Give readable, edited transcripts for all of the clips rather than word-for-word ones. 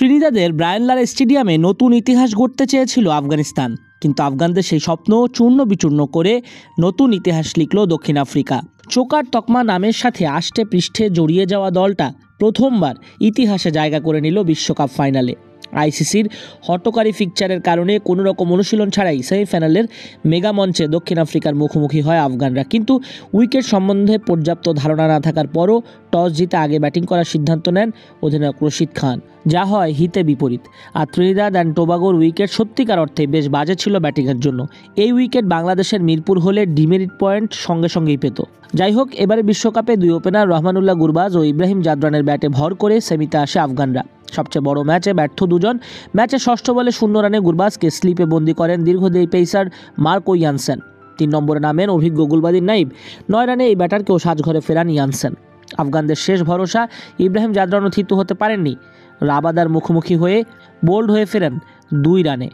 ত্রিনিদাদের Brian Lara স্টেডিয়ামে নতুন ইতিহাস গড়তে চেয়েছিল আফগানিস্তান, কিন্তু আফগানদের সেই স্বপ্ন চূর্ণ বিচূর্ণ করে নতুন ইতিহাস লিখল দক্ষিণ আফ্রিকা। চোকার তকমা নামের সাথে আষ্টে পৃষ্ঠে জড়িয়ে যাওয়া দলটা প্রথমবার ইতিহাসে জায়গা করে নিল বিশ্বকাপ ফাইনালে। আইসিসির হটকারী ফিকচারের কারণে কোনো রকম অনুশীলন ছাড়াই সেমিফাইনালের মেগা মঞ্চে দক্ষিণ আফ্রিকার মুখোমুখি হয় আফগানরা। কিন্তু উইকেট সম্বন্ধে পর্যাপ্ত ধারণা না থাকার পরও টস জিতে আগে ব্যাটিং করার সিদ্ধান্ত নেন অধিনায়ক রশিদ খান, যা হয় হিতে বিপরীত। আর ত্রিনিদাদ অ্যান্ড টোবাগোর উইকেট সত্যিকার অর্থে বেশ বাজে ছিল ব্যাটিংয়ের জন্য। এই উইকেট বাংলাদেশের মিরপুর হলে ডিমেরিট পয়েন্ট সঙ্গে সঙ্গেই পেত। যাই হোক, এবারে বিশ্বকাপে দুই ওপেনার রহমানুল্লাহ গুরবাজ ও ইব্রাহিম জাদরানের ব্যাটে ভর করে সেমিতে আসে আফগানরা। সবচেয়ে বড় ম্যাচে ব্যর্থ দুজন। ম্যাচে ষষ্ঠ বলে 0 রানে গুরবাজকে স্লিপে বন্দি করেন দীর্ঘদেহী পেসার মার্কো ইয়ানসেন। 3 নম্বরে নামেন অভিজ্ঞ গুলবাদিন নাইব। 9 রানে এই ব্যাটারকেও সাজঘরে ফেরান ইয়ানসেন। আফগানদের শেষ ভরসা ইব্রাহিম জাদরানও থিতু হতে পারেননি। রাবাদার মুখোমুখি হয়ে বোল্ড হয়ে ফেরেন 2 রানে।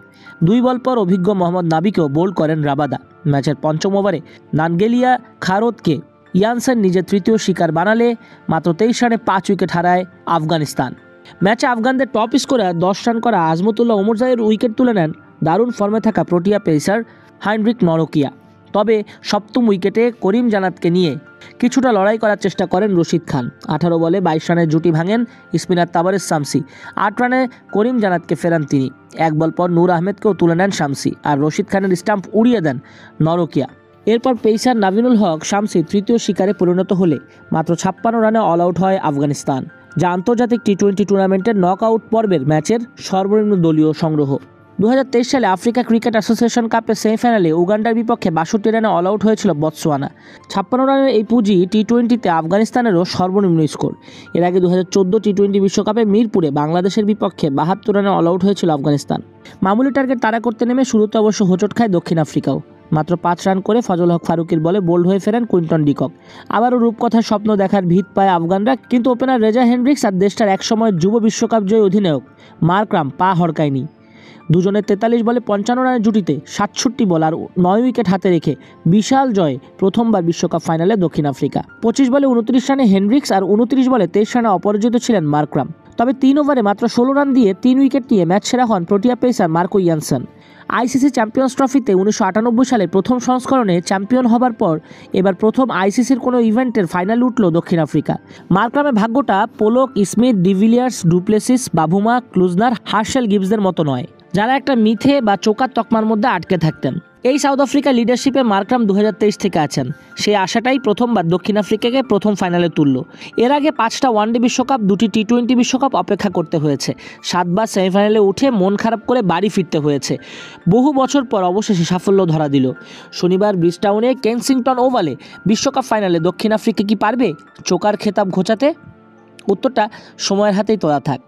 2 বল পর অভিজ্ঞ মোহাম্মদ নাবিকেও বোল্ড করেন রাবাদা। ম্যাচের 5ম ওভারে নানগেলিয়া খারোদকে ইয়ানসেন নিজের তৃতীয় শিকার বানালে মাত্র 23 রানে 5 উইকেট হারায় আফগানিস্তান। ম্যাচে আফগানদের টপ স্কোরার 10 রান করা আজমতুল্লাহ ওমরজাইয়ের উইকেট তুলে নেন দারুণ ফর্মে থাকা প্রোটিয়া পেসার হাইনরিক নরকিয়া। তবে 7ম উইকেটে করিম জান্নাতকে নিয়ে কিছুটা লড়াই করার চেষ্টা করেন রশিদ খান। 18 বলে 22 রানের জুটি ভাঙেন স্পিনার তাবারেজ শামসি। 8 রানে করিম জান্নাতকে ফেরান তিনি। 1 বল পর নূর আহমেদকেও তুলে নেন শামসি, আর রশিদ খানের স্টাম্প উড়িয়ে দেন নরকিয়া। এরপর পেসার নাভিনুল হক শামসি তৃতীয় শিকারে পরিণত হলে মাত্র 56 রানে অল আউট হয় আফগানিস্তান, যা আন্তর্জাতিক টি-20 টুর্নামেন্টের নক আউট পর্বের ম্যাচের সর্বনিম্ন দলীয় সংগ্রহ। 2023 সালে আফ্রিকা ক্রিকেট অ্যাসোসিয়েশন কাপের সেমিফাইনালে উগান্ডার বিপক্ষে 62 রানে অল আউট হয়েছিল বতসোয়ানা। 56 রানের এই পুঁজি টি-20তে আফগানিস্তানেরও সর্বনিম্ন স্কোর। এর আগে 2014 টি-20 বিশ্বকাপে মিরপুরে বাংলাদেশের বিপক্ষে 72 রানে অল আউট হয়েছিল আফগানিস্তান। মামুলি টার্গেট তাড়া করতে নেমে শুরুতে অবশ্য হোঁচট খায় দক্ষিণ আফ্রিকাও। মাত্র 5 রান করে ফজল হক ফারুকের বলে বোল্ড হয়ে ফেরেন কুইন্টন ডিকক। আবারও রূপকথার স্বপ্ন দেখার ভিত পায় আফগানরা, কিন্তু ওপেনার রেজা হেনড্রিক্স আর দেশটার একসময় যুব বিশ্বকাপ জয়ী অধিনায়ক মার্করাম পা হড়কায়নি। দুজনের 43 বলে 55 রানের জুটিতে 67 বল আর 9 উইকেট হাতে রেখে বিশাল জয় প্রথমবার বিশ্বকাপ ফাইনালে দক্ষিণ আফ্রিকা। 25 বলে 29 রানে হেনড্রিক্স আর 29 বলে 23 রানে অপরাজিত ছিলেন মার্করাম। তবে 3 ওভারে মাত্র 16 রান দিয়ে 3 উইকেট নিয়ে ম্যাচ সেরা হন Protea pacer Marco Jansen. ICC champions ট্রফিতে 1998 সালে প্রথম সংস্করণে চ্যাম্পিয়ন হবার পর এবার প্রথম আইসিসির কোনো ইভেন্টের ফাইনাল উঠল দক্ষিণ আফ্রিকা। মার্করামের ভাগ্যটা Pollock, Smith, de Villiers, du Plessis, Bavuma, Klusener, Herschelle গিবসদের মতো নয়, যারা একটা মিথে বা চোকার তকমার মধ্যে আটকে থাকতেন। এই সাউথ আফ্রিকা লিডারশিপে মার্করাম 2023 থেকে আছেন। সেই আশাটাই প্রথমবার দক্ষিণ আফ্রিকাকে প্রথম ফাইনালে তুলল। এর আগে 5টা ওয়ানডে বিশ্বকাপ, 2টি টি-20 বিশ্বকাপ অপেক্ষা করতে হয়েছে। 7বার সেমিফাইনালে উঠে মন খারাপ করে বাড়ি ফিরতে হয়েছে। বহু বছর পর অবশেষে সাফল্য ধরা দিল। শনিবার ব্রিজটাউনে কেনসিংটন ওভালে বিশ্বকাপ ফাইনালে দক্ষিণ আফ্রিকা কি পারবে চোকার খেতাব ঘোচাতে? উত্তরটা সময়ের হাতেই তোলা থাক।